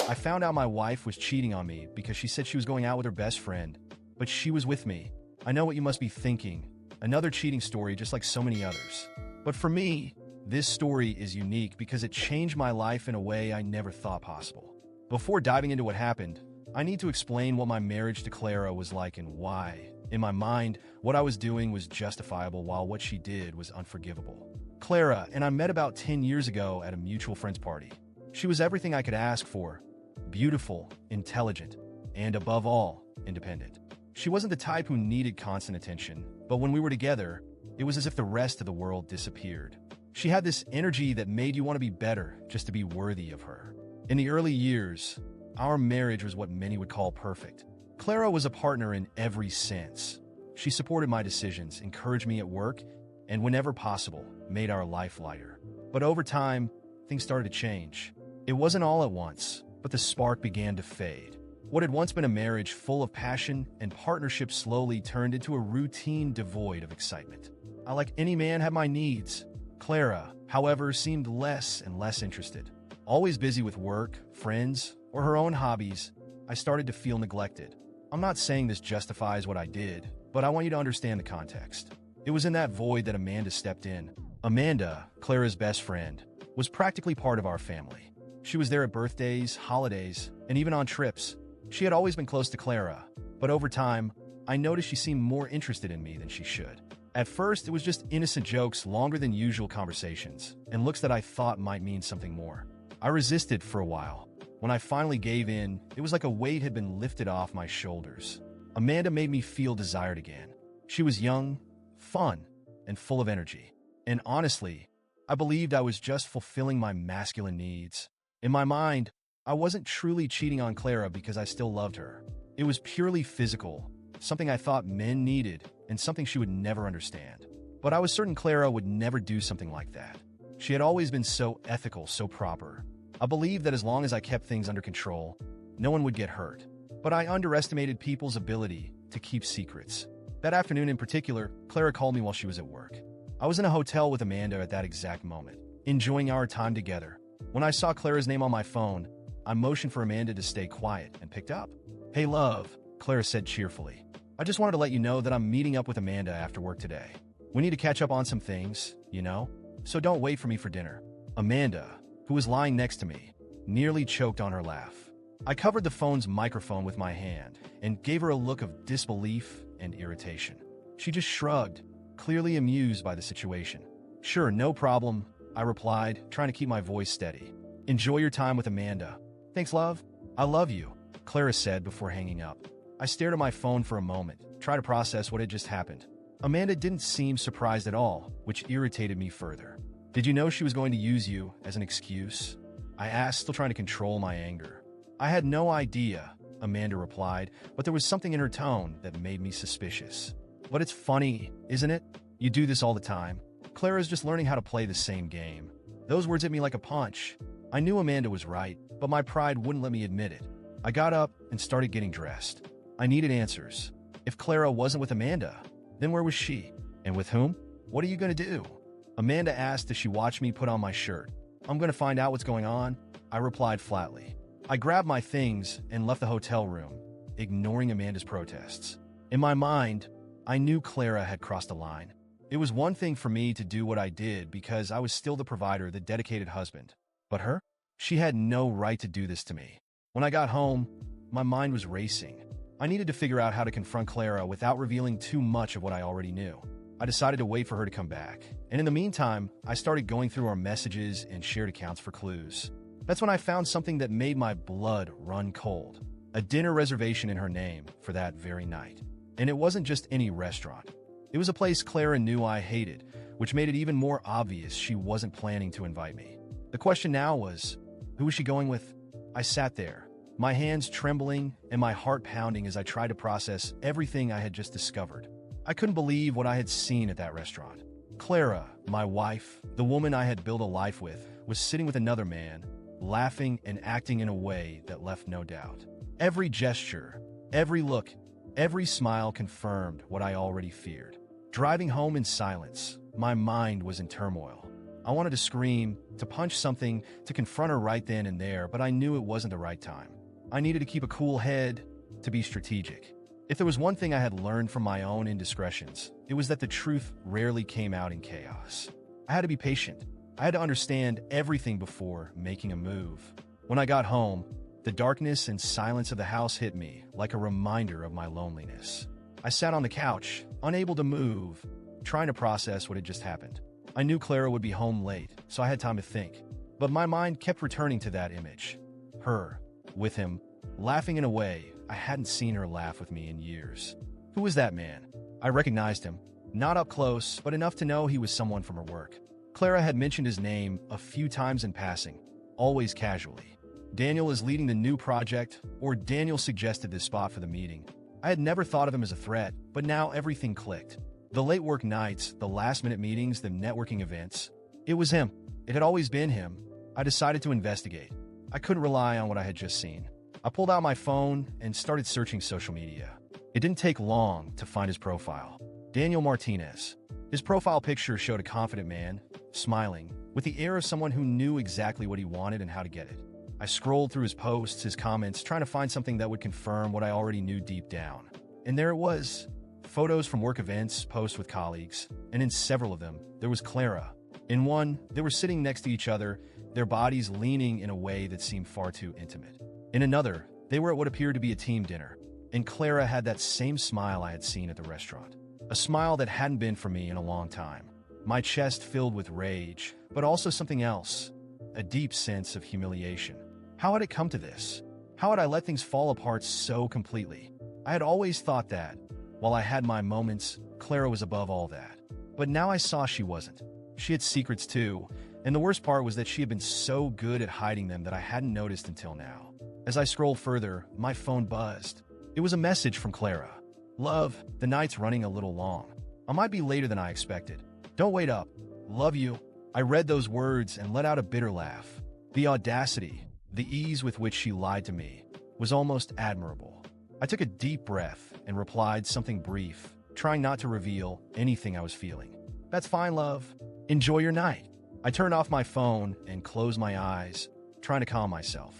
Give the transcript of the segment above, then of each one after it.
I found out my wife was cheating on me because she said she was going out with her best friend, but she was with me. I know what you must be thinking. Another cheating story just like so many others. But for me, this story is unique because it changed my life in a way I never thought possible. Before diving into what happened, I need to explain what my marriage to Clara was like and why. In my mind, what I was doing was justifiable while what she did was unforgivable. Clara and I met about 10 years ago at a mutual friend's party. She was everything I could ask for. Beautiful, intelligent, and above all, independent. She wasn't the type who needed constant attention, but when we were together, it was as if the rest of the world disappeared. She had this energy that made you want to be better just to be worthy of her. In the early years, our marriage was what many would call perfect. Clara was a partner in every sense. She supported my decisions, encouraged me at work, and whenever possible, made our life lighter. But over time, things started to change. It wasn't all at once, but the spark began to fade. What had once been a marriage full of passion and partnership slowly turned into a routine devoid of excitement. I, like any man, had my needs. Clara, however, seemed less and less interested. Always busy with work, friends, or her own hobbies, I started to feel neglected. I'm not saying this justifies what I did, but I want you to understand the context. It was in that void that Amanda stepped in. Amanda, Clara's best friend, was practically part of our family. She was there at birthdays, holidays, and even on trips. She had always been close to Clara, but over time, I noticed she seemed more interested in me than she should. At first, it was just innocent jokes, longer than usual conversations, and looks that I thought might mean something more. I resisted for a while. When I finally gave in, it was like a weight had been lifted off my shoulders. Amanda made me feel desired again. She was young, fun, and full of energy. And honestly, I believed I was just fulfilling my masculine needs. In my mind, I wasn't truly cheating on Clara because I still loved her. It was purely physical, something I thought men needed, and something she would never understand. But I was certain Clara would never do something like that. She had always been so ethical, so proper. I believed that as long as I kept things under control, no one would get hurt. But I underestimated people's ability to keep secrets. That afternoon in particular, Clara called me while she was at work. I was in a hotel with Amanda at that exact moment, enjoying our time together. When I saw Clara's name on my phone, I motioned for Amanda to stay quiet and picked up. "Hey, love," Clara said cheerfully. "I just wanted to let you know that I'm meeting up with Amanda after work today. We need to catch up on some things, you know? So don't wait for me for dinner." Amanda, who was lying next to me, nearly choked on her laugh. I covered the phone's microphone with my hand and gave her a look of disbelief and irritation. She just shrugged, clearly amused by the situation. "Sure, no problem," I replied, trying to keep my voice steady. "Enjoy your time with Amanda." "Thanks, love." "I love you," Clara said before hanging up. I stared at my phone for a moment, trying to process what had just happened. Amanda didn't seem surprised at all, which irritated me further. "Did you know she was going to use you as an excuse?" I asked, still trying to control my anger. "I had no idea," Amanda replied, but there was something in her tone that made me suspicious. "But it's funny, isn't it? You do this all the time." Clara's just learning how to play the same game. Those words hit me like a punch. I knew Amanda was right, but my pride wouldn't let me admit it. I got up and started getting dressed. I needed answers. If Clara wasn't with Amanda, then where was she? And with whom? "What are you going to do?" Amanda asked as she watched me put on my shirt. "I'm going to find out what's going on," I replied flatly. I grabbed my things and left the hotel room, ignoring Amanda's protests. In my mind, I knew Clara had crossed a line. It was one thing for me to do what I did because I was still the provider, the dedicated husband. But her? She had no right to do this to me. When I got home, my mind was racing. I needed to figure out how to confront Clara without revealing too much of what I already knew. I decided to wait for her to come back, and in the meantime, I started going through our messages and shared accounts for clues. That's when I found something that made my blood run cold. A dinner reservation in her name for that very night. And it wasn't just any restaurant. It was a place Clara knew I hated, which made it even more obvious she wasn't planning to invite me. The question now was, who was she going with? I sat there, my hands trembling and my heart pounding as I tried to process everything I had just discovered. I couldn't believe what I had seen at that restaurant. Clara, my wife, the woman I had built a life with, was sitting with another man, laughing and acting in a way that left no doubt. Every gesture, every look, every smile confirmed what I already feared. Driving home in silence, my mind was in turmoil. I wanted to scream, to punch something, to confront her right then and there, but I knew it wasn't the right time. I needed to keep a cool head, to be strategic. If there was one thing I had learned from my own indiscretions, it was that the truth rarely came out in chaos. I had to be patient. I had to understand everything before making a move. When I got home, the darkness and silence of the house hit me like a reminder of my loneliness. I sat on the couch, unable to move, trying to process what had just happened. I knew Clara would be home late, so I had time to think. But my mind kept returning to that image. Her, with him, laughing in a way I hadn't seen her laugh with me in years. Who was that man? I recognized him, not up close, but enough to know he was someone from her work. Clara had mentioned his name a few times in passing, always casually. Daniel is leading the new project, or Daniel suggested this spot for the meeting. I had never thought of him as a threat, but now everything clicked. The late work nights, the last-minute meetings, the networking events. It was him. It had always been him. I decided to investigate. I couldn't rely on what I had just seen. I pulled out my phone and started searching social media. It didn't take long to find his profile. Daniel Martinez. His profile picture showed a confident man, smiling, with the air of someone who knew exactly what he wanted and how to get it. I scrolled through his posts, his comments, trying to find something that would confirm what I already knew deep down. And there it was. Photos from work events, posts with colleagues, and in several of them, there was Clara. In one, they were sitting next to each other, their bodies leaning in a way that seemed far too intimate. In another, they were at what appeared to be a team dinner, and Clara had that same smile I had seen at the restaurant. A smile that hadn't been for me in a long time. My chest filled with rage, but also something else, a deep sense of humiliation. How had it come to this? How had I let things fall apart so completely? I had always thought that, while I had my moments, Clara was above all that. But now I saw she wasn't. She had secrets too, and the worst part was that she had been so good at hiding them that I hadn't noticed until now. As I scrolled further, my phone buzzed. It was a message from Clara. Love, the night's running a little long. I might be later than I expected. Don't wait up. Love you. I read those words and let out a bitter laugh. The audacity, the ease with which she lied to me, was almost admirable. I took a deep breath and replied something brief, trying not to reveal anything I was feeling. That's fine, love. Enjoy your night. I turned off my phone and closed my eyes, trying to calm myself.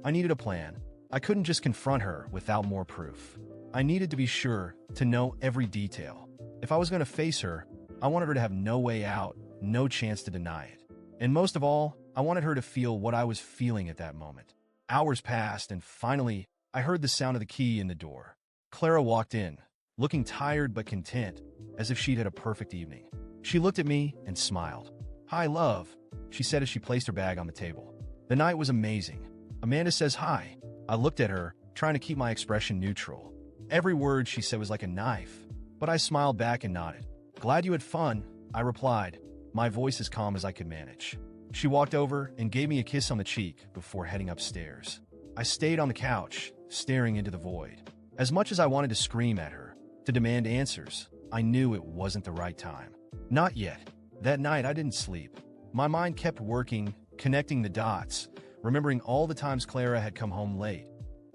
I needed a plan. I couldn't just confront her without more proof. I needed to be sure to know every detail. If I was going to face her, I wanted her to have no way out, no chance to deny it. And most of all, I wanted her to feel what I was feeling at that moment. Hours passed, and finally, I heard the sound of the key in the door. Clara walked in, looking tired but content, as if she'd had a perfect evening. She looked at me and smiled. "Hi, love," she said as she placed her bag on the table. "The night was amazing. Amanda says hi." I looked at her, trying to keep my expression neutral. Every word she said was like a knife, but I smiled back and nodded. "Glad you had fun," I replied, my voice as calm as I could manage. She walked over and gave me a kiss on the cheek before heading upstairs. I stayed on the couch, staring into the void. As much as I wanted to scream at her, to demand answers, I knew it wasn't the right time. Not yet. That night, I didn't sleep. My mind kept working, connecting the dots, remembering all the times Clara had come home late,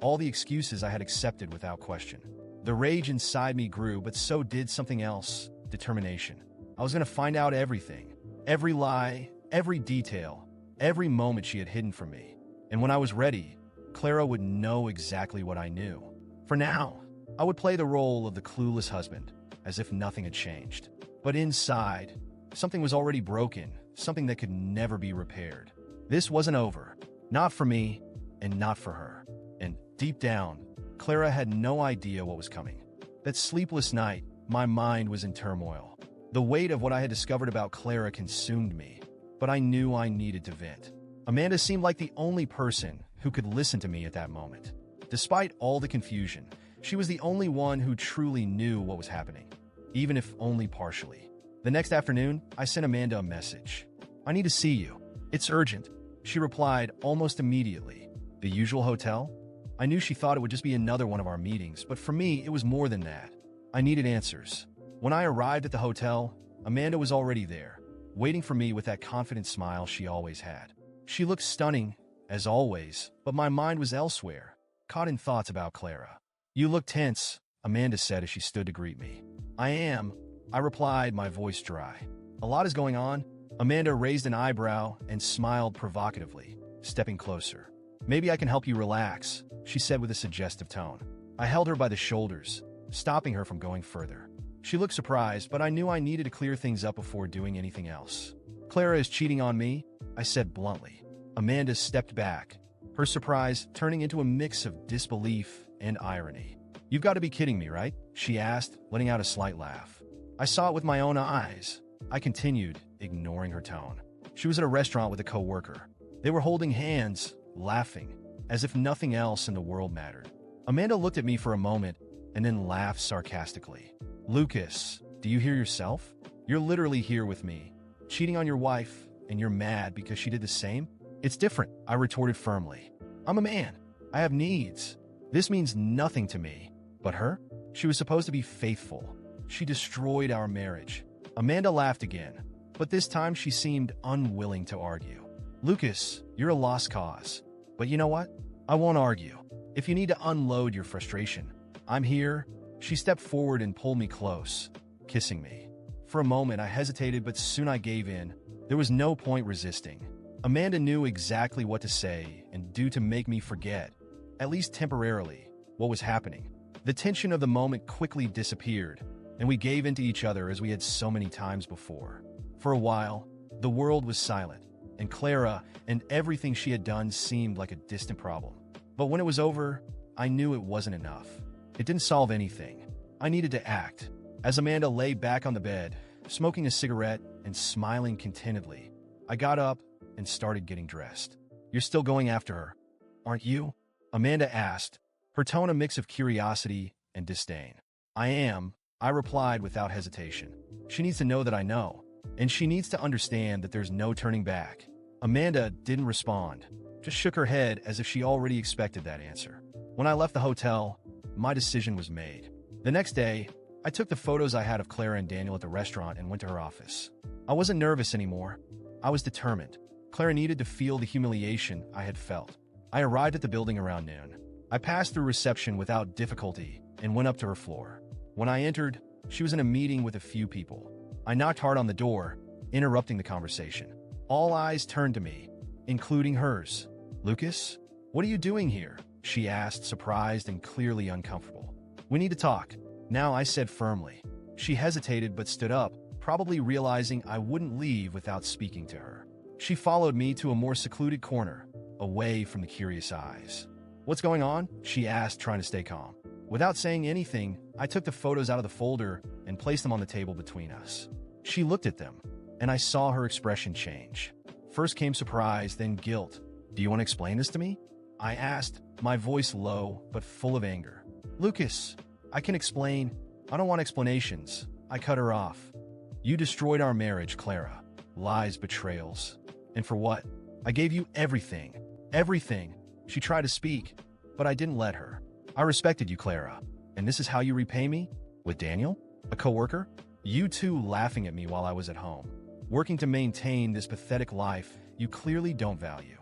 all the excuses I had accepted without question. The rage inside me grew, but so did something else, determination. I was going to find out everything, every lie, every detail, every moment she had hidden from me. And when I was ready, Clara would know exactly what I knew. For now, I would play the role of the clueless husband, as if nothing had changed. But inside, something was already broken, something that could never be repaired. This wasn't over. Not for me, and not for her. And deep down, Clara had no idea what was coming. That sleepless night, my mind was in turmoil. The weight of what I had discovered about Clara consumed me, but I knew I needed to vent. Amanda seemed like the only person who could listen to me at that moment. Despite all the confusion, she was the only one who truly knew what was happening, even if only partially. The next afternoon, I sent Amanda a message. "I need to see you. It's urgent." She replied almost immediately. "The usual hotel?" I knew she thought it would just be another one of our meetings, but for me, it was more than that. I needed answers. When I arrived at the hotel, Amanda was already there, waiting for me with that confident smile she always had. She looked stunning, as always, but my mind was elsewhere, caught in thoughts about Clara. "You look tense," Amanda said as she stood to greet me. "I am," I replied, my voice dry. "A lot is going on. Amanda raised an eyebrow and smiled provocatively, stepping closer. Maybe I can help you relax, she said with a suggestive tone. I held her by the shoulders, stopping her from going further. She looked surprised, but I knew I needed to clear things up before doing anything else. Clara is cheating on me, I said bluntly. Amanda stepped back, her surprise turning into a mix of disbelief and irony. You've got to be kidding me, right? She asked, letting out a slight laugh. I saw it with my own eyes. I continued, ignoring her tone. She was at a restaurant with a coworker. They were holding hands, laughing, as if nothing else in the world mattered. Amanda looked at me for a moment and then laughed sarcastically. Lucas, do you hear yourself? You're literally here with me, cheating on your wife, and you're mad because she did the same? It's different, I retorted firmly. I'm a man. I have needs. This means nothing to me. But her? She was supposed to be faithful. She destroyed our marriage. Amanda laughed again, but this time she seemed unwilling to argue. Lucas, you're a lost cause. But you know what? I won't argue. If you need to unload your frustration, I'm here. She stepped forward and pulled me close, kissing me. For a moment, I hesitated, but soon I gave in. There was no point resisting. Amanda knew exactly what to say and do to make me forget, at least temporarily, what was happening. The tension of the moment quickly disappeared, and we gave into each other as we had so many times before. For a while, the world was silent, and Clara and everything she had done seemed like a distant problem. But when it was over, I knew it wasn't enough. It didn't solve anything. I needed to act. As Amanda lay back on the bed, smoking a cigarette and smiling contentedly, I got up and started getting dressed. You're still going after her, aren't you? Amanda asked, her tone a mix of curiosity and disdain. I am, I replied without hesitation. She needs to know that I know, and she needs to understand that there's no turning back. Amanda didn't respond, just shook her head as if she already expected that answer. When I left the hotel, my decision was made. The next day, I took the photos I had of Clara and Daniel at the restaurant and went to her office. I wasn't nervous anymore. I was determined. Clara needed to feel the humiliation I had felt. I arrived at the building around noon. I passed through reception without difficulty and went up to her floor. When I entered, she was in a meeting with a few people. I knocked hard on the door, interrupting the conversation. All eyes turned to me, including hers. Lucas, what are you doing here? She asked, surprised and clearly uncomfortable. We need to talk. Now, I said firmly. She hesitated but stood up, probably realizing I wouldn't leave without speaking to her. She followed me to a more secluded corner, away from the curious eyes. What's going on? She asked, trying to stay calm. Without saying anything, I took the photos out of the folder and placed them on the table between us. She looked at them, and I saw her expression change. First came surprise, then guilt. Do you want to explain this to me? I asked, my voice low but full of anger. Lucas, I can explain. I don't want explanations. I cut her off. You destroyed our marriage, Clara. Lies, betrayals. And for what? I gave you everything. Everything. She tried to speak, but I didn't let her. I respected you, Clara. And this is how you repay me? With Daniel? A coworker? You two laughing at me while I was at home. Working to maintain this pathetic life you clearly don't value.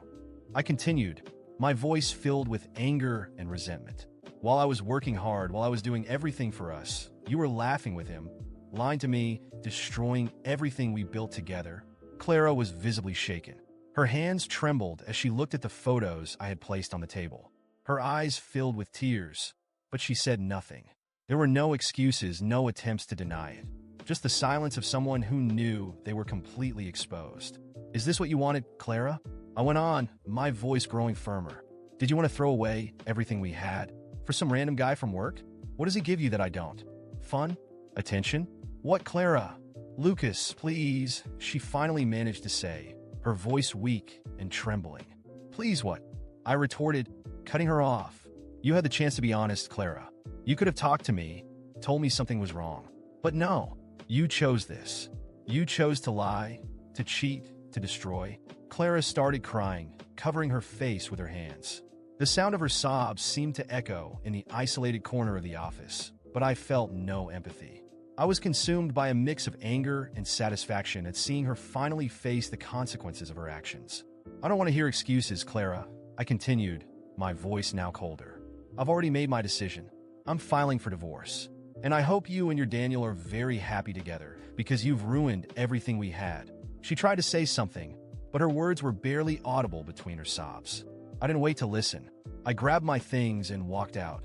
I continued, my voice filled with anger and resentment. While I was working hard, while I was doing everything for us, you were laughing with him, lying to me, destroying everything we built together. Clara was visibly shaken. Her hands trembled as she looked at the photos I had placed on the table. Her eyes filled with tears, but she said nothing. There were no excuses, no attempts to deny it. Just the silence of someone who knew they were completely exposed. Is this what you wanted, Clara? I went on, my voice growing firmer. Did you want to throw away everything we had? For some random guy from work? What does he give you that I don't? Fun? Attention? What, Clara? Lucas, please, she finally managed to say, her voice weak and trembling. Please what? I retorted, cutting her off. You had the chance to be honest, Clara. You could have talked to me, told me something was wrong. But no, you chose this. You chose to lie, to cheat, to destroy. Clara started crying, covering her face with her hands. The sound of her sobs seemed to echo in the isolated corner of the office, but I felt no empathy. I was consumed by a mix of anger and satisfaction at seeing her finally face the consequences of her actions. I don't want to hear excuses, Clara, I continued, my voice now colder. I've already made my decision. I'm filing for divorce. And I hope you and your Daniel are very happy together because you've ruined everything we had. She tried to say something, but her words were barely audible between her sobs. I didn't wait to listen. I grabbed my things and walked out,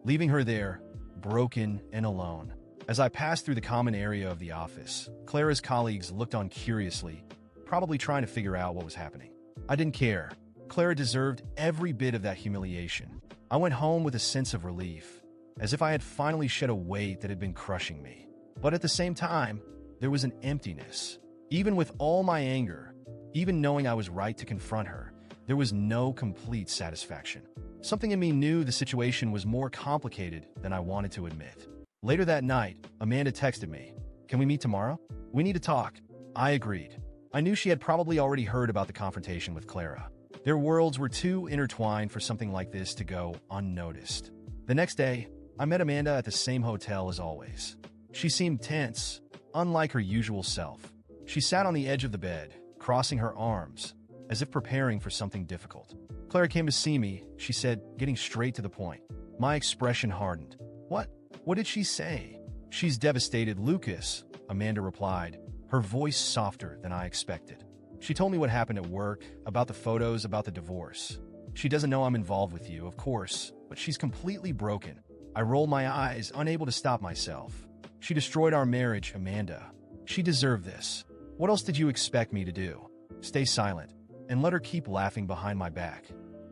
leaving her there, broken and alone. As I passed through the common area of the office, Clara's colleagues looked on curiously, probably trying to figure out what was happening. I didn't care. Clara deserved every bit of that humiliation. I went home with a sense of relief, as if I had finally shed a weight that had been crushing me. But at the same time, there was an emptiness. Even with all my anger, even knowing I was right to confront her, there was no complete satisfaction. Something in me knew the situation was more complicated than I wanted to admit. Later that night, Amanda texted me, "Can we meet tomorrow? We need to talk." I agreed. I knew she had probably already heard about the confrontation with Clara. Their worlds were too intertwined for something like this to go unnoticed. The next day, I met Amanda at the same hotel as always. She seemed tense, unlike her usual self. She sat on the edge of the bed, crossing her arms, as if preparing for something difficult. Clara came to see me, she said, getting straight to the point. My expression hardened. What did she say? "She's devastated, Lucas," Amanda replied, her voice softer than I expected. She told me what happened at work, about the photos, about the divorce. "She doesn't know I'm involved with you, of course, but she's completely broken." I rolled my eyes, unable to stop myself. "She destroyed our marriage, Amanda. She deserved this. What else did you expect me to do? Stay silent and let her keep laughing behind my back?"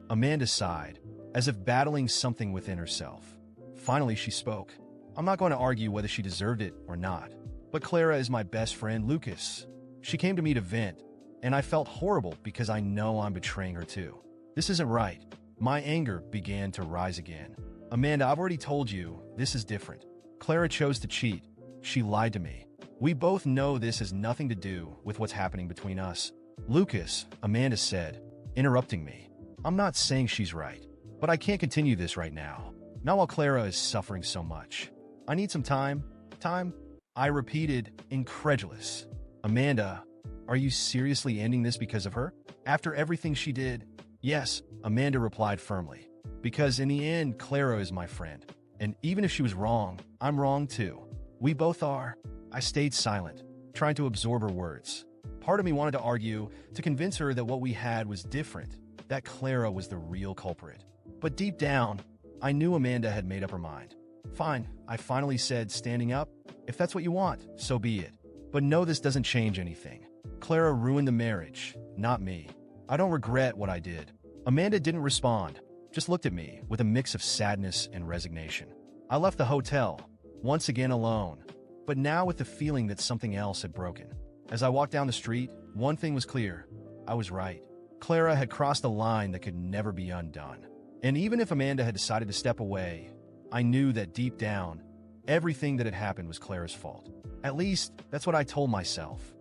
Amanda sighed, as if battling something within herself. Finally, she spoke. "I'm not going to argue whether she deserved it or not, but Clara is my best friend, Lucas. She came to me to vent, and I felt horrible because I know I'm betraying her too. This isn't right." My anger began to rise again. "Amanda, I've already told you, this is different. Clara chose to cheat. She lied to me. We both know this has nothing to do with what's happening between us." "Lucas," Amanda said, interrupting me. "I'm not saying she's right, but I can't continue this right now. Not while Clara is suffering so much. I need some time." "Time?" I repeated, incredulous. "Amanda, are you seriously ending this because of her? After everything she did?" "Yes," Amanda replied firmly. "Because in the end, Clara is my friend. And even if she was wrong, I'm wrong too. We both are." I stayed silent, trying to absorb her words. Part of me wanted to argue, to convince her that what we had was different, that Clara was the real culprit. But deep down, I knew Amanda had made up her mind. "Fine," I finally said, standing up. "If that's what you want, so be it. But no, this doesn't change anything. Clara ruined the marriage, not me. I don't regret what I did." Amanda didn't respond, just looked at me with a mix of sadness and resignation. I left the hotel, once again alone, but now with the feeling that something else had broken. As I walked down the street, one thing was clear. I was right. Clara had crossed a line that could never be undone. And even if Amanda had decided to step away, I knew that deep down, everything that had happened was Clara's fault. At least, that's what I told myself.